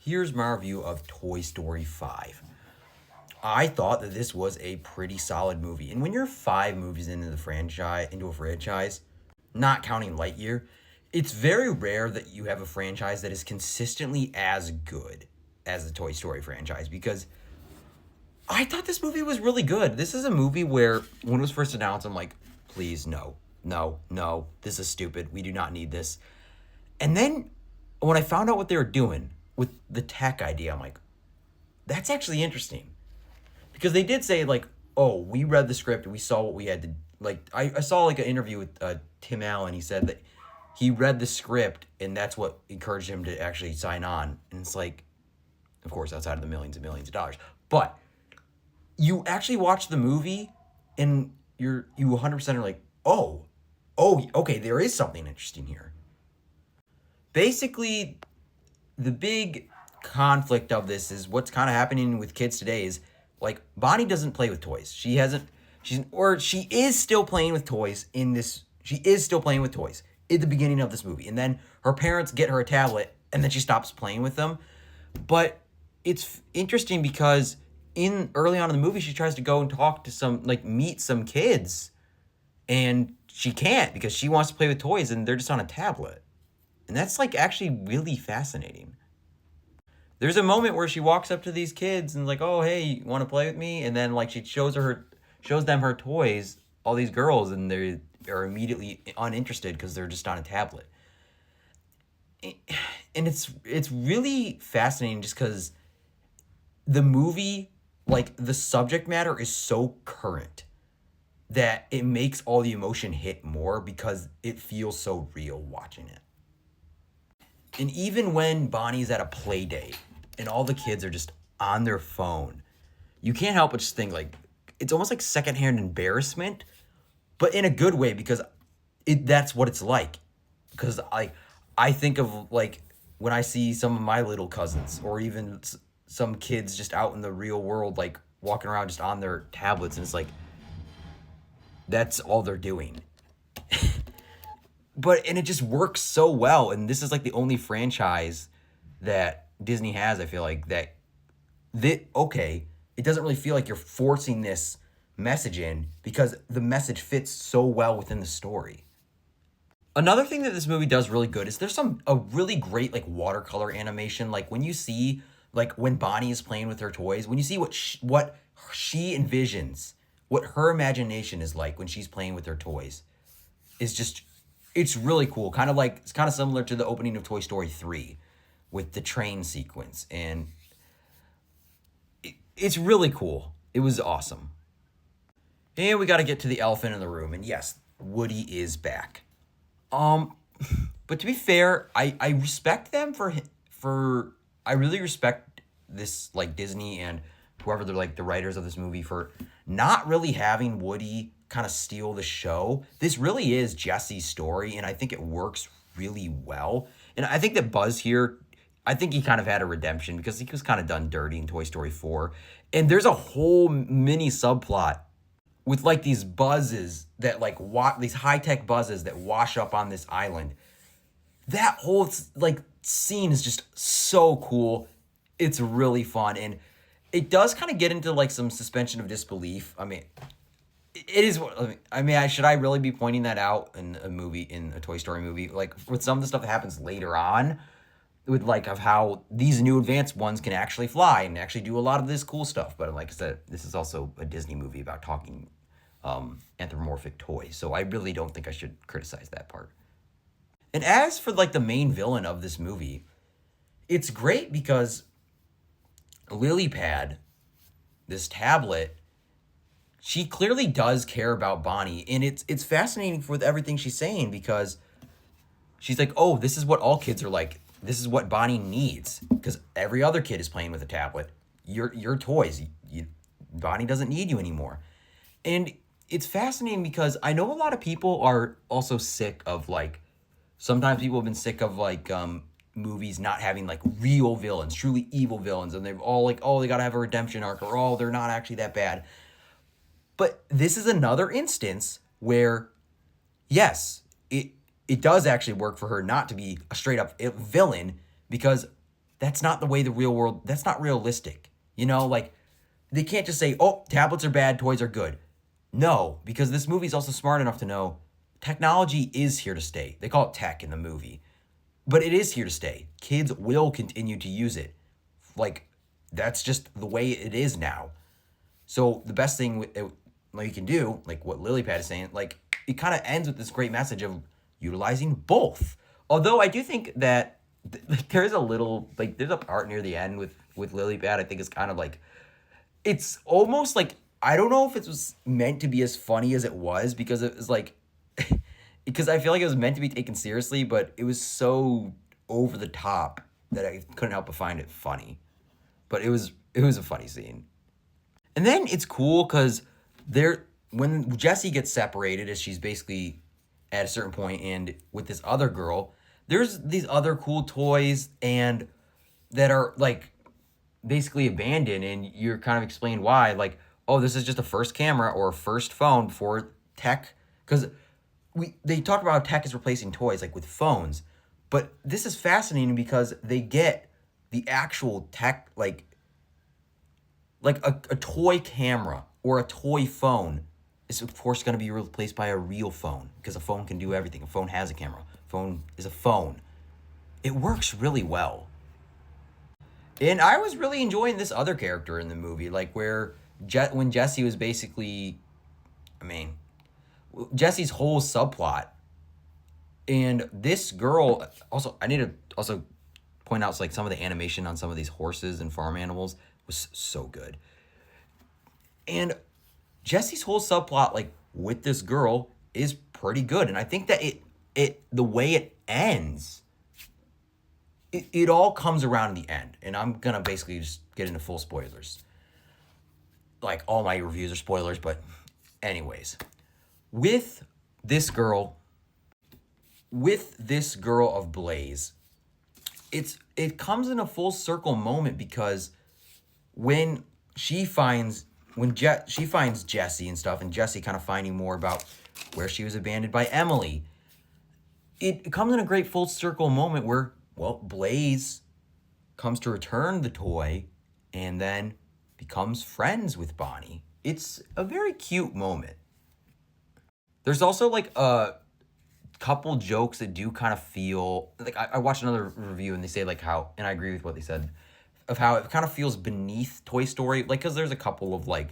Here's my review of Toy Story 5. I thought that this was a pretty solid movie. And when you're 5 movies into a franchise, not counting Lightyear, it's very rare that you have a franchise that is consistently as good as the Toy Story franchise because I thought this movie was really good. This is a movie where when it was first announced, I'm like, please, no, no, no, this is stupid. We do not need this. And then when I found out what they were doing with the tech idea, I'm like, that's actually interesting. Because they did say, like, oh, we read the script and we saw what we had to, like, I saw, like, an interview with Tim Allen. He said that he read the script and that's what encouraged him to actually sign on. And it's like, of course, outside of the millions and millions of dollars. But you actually watch the movie and you 100% are like, oh, okay, there is something interesting here. Basically, the big conflict of this is what's kind of happening with kids today is like Bonnie doesn't play with toys. She is still playing with toys in this. She is still playing with toys at the beginning of this movie. And then her parents get her a tablet and then she stops playing with them. But it's interesting because early on in the movie, she tries to go and talk to meet some kids and she can't because she wants to play with toys and they're just on a tablet. And that's like actually really fascinating. There's a moment where she walks up to these kids and like, oh, hey, you want to play with me? And then like she shows them her toys, all these girls, and they are immediately uninterested because they're just on a tablet. And it's really fascinating just because the movie, like the subject matter is so current that it makes all the emotion hit more because it feels so real watching it. And even when Bonnie's at a play date and all the kids are just on their phone, you can't help but just think like it's almost like secondhand embarrassment, but in a good way because that's what it's like. Because I think of like when I see some of my little cousins or even some kids just out in the real world like walking around just on their tablets and it's like that's all they're doing. And it just works so well. And this is like the only franchise that Disney has, I feel like, okay, it doesn't really feel like you're forcing this message in because the message fits so well within the story. Another thing that this movie does really good is there's a really great like watercolor animation. Like when you see like when Bonnie is playing with her toys, when you see what she envisions, what her imagination is like when she's playing with her toys, is just it's really cool. It's kind of similar to the opening of Toy Story 3 with the train sequence. And it's really cool. It was awesome. And we got to get to the elephant in the room. And yes, Woody is back. But to be fair, I respect them I really respect this like Disney and whoever they're like the writers of this movie for not really having Woody kind of steal the show. This really is Jesse's story, and I think it works really well. And I think that Buzz here, I think he kind of had a redemption because he was kind of done dirty in Toy Story 4. And there's a whole mini subplot with like these buzzes that like these high-tech buzzes that wash up on this island. That whole like scene is just so cool. It's really fun, and it does kind of get into like some suspension of disbelief. I mean, it is. Should I really be pointing that out in a Toy Story movie? Like with some of the stuff that happens later on, with like of how these new advanced ones can actually fly and actually do a lot of this cool stuff. But like I said, this is also a Disney movie about talking anthropomorphic toys, so I really don't think I should criticize that part. And as for like the main villain of this movie, it's great because Lilypad, this tablet, she clearly does care about Bonnie, and it's fascinating with everything she's saying because she's like, oh, this is what all kids are like. This is what Bonnie needs because every other kid is playing with a tablet. Your toys. Bonnie doesn't need you anymore. And it's fascinating because I know a lot of people are also sick of like, sometimes people have been sick of like movies not having like real villains, truly evil villains, and they're all like, oh, they gotta have a redemption arc, or oh, they're not actually that bad. But this is another instance where, yes, it does actually work for her not to be a straight up villain because that's not the way the real world, that's not realistic. You know, like they can't just say, oh, tablets are bad, toys are good. No, because this movie's also smart enough to know technology is here to stay. They call it tech in the movie, but it is here to stay. Kids will continue to use it. Like, that's just the way it is now. So the best thing like you can do, like what Lilypad is saying, like it kind of ends with this great message of utilizing both. Although I do think that there is a little like there's a part near the end with Lilypad. I think is kind of like it's almost like I don't know if it was meant to be as funny as it was because it was like because I feel like it was meant to be taken seriously, but it was so over the top that I couldn't help but find it funny. But it was a funny scene. And then it's cool because there when Jessie gets separated, as she's basically at a certain point, and with this other girl, there's these other cool toys and that are like basically abandoned, and you're kind of explained why. Like, oh, this is just a first camera or a first phone before tech, because they talk about how tech is replacing toys like with phones, but this is fascinating because they get the actual tech like a toy camera or a toy phone is of course going to be replaced by a real phone because a phone can do everything. A phone has a camera. A phone is a phone. It works really well. And I was really enjoying this other character in the movie, like where when Jesse was basically, I mean, Jesse's whole subplot, and this girl. Also, I need to also point out like some of the animation on some of these horses and farm animals was so good. And Jesse's whole subplot, like with this girl, is pretty good, and I think that it the way it ends, it all comes around in the end. And I'm gonna basically just get into full spoilers. Like all my reviews are spoilers, but anyways, with this girl, of Blaze, it comes in a full circle moment because when she finds she finds Jesse and stuff, and Jesse kind of finding more about where she was abandoned by Emily, it comes in a great full circle moment where, well, Blaze comes to return the toy and then becomes friends with Bonnie. It's a very cute moment. There's also like a couple jokes that do kind of feel like I watched another review and they say like how, and I agree with what they said, of how it kind of feels beneath Toy Story, like because there's a couple of like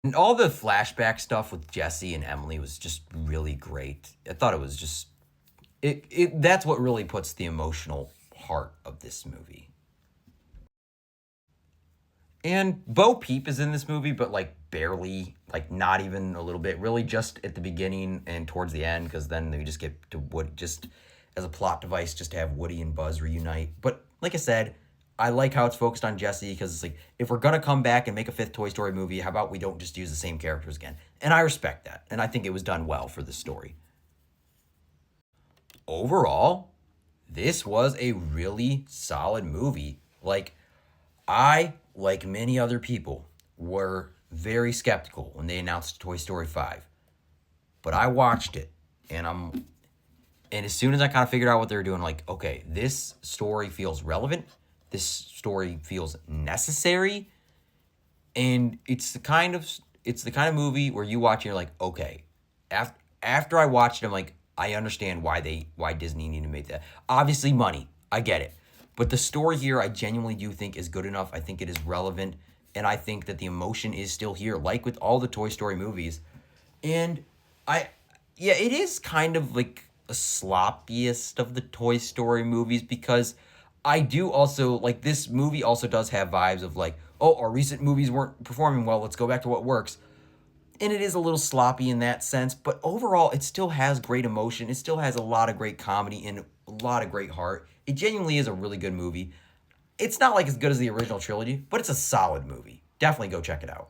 and all the flashback stuff with Jesse and Emily was just really great. I thought it was just it that's what really puts the emotional heart of this movie. And Bo Peep is in this movie, but like barely, like not even a little bit. Really, just at the beginning and towards the end, because then we just get to Woody just as a plot device, just to have Woody and Buzz reunite. But like I said, I like how it's focused on Jesse because it's like if we're gonna come back and make a fifth Toy Story movie, how about we don't just use the same characters again? And I respect that, and I think it was done well for the story. Overall, this was a really solid movie. Like I, like many other people, were very skeptical when they announced Toy Story 5. But I watched it, and and as soon as I kind of figured out what they were doing, like, okay, this story feels relevant, this story feels necessary, and it's the kind of movie where you watch and you're like, okay, after I watched it, I'm like, I understand why Disney needed to make that. Obviously, money, I get it. But the story here, I genuinely do think is good enough. I think it is relevant, and I think that the emotion is still here, like with all the Toy Story movies. And yeah, it is kind of like the sloppiest of the Toy Story movies because I do also, like, this movie also does have vibes of like, oh, our recent movies weren't performing well, let's go back to what works. And it is a little sloppy in that sense, but overall, it still has great emotion. It still has a lot of great comedy and a lot of great heart. It genuinely is a really good movie. It's not like as good as the original trilogy, but it's a solid movie. Definitely go check it out.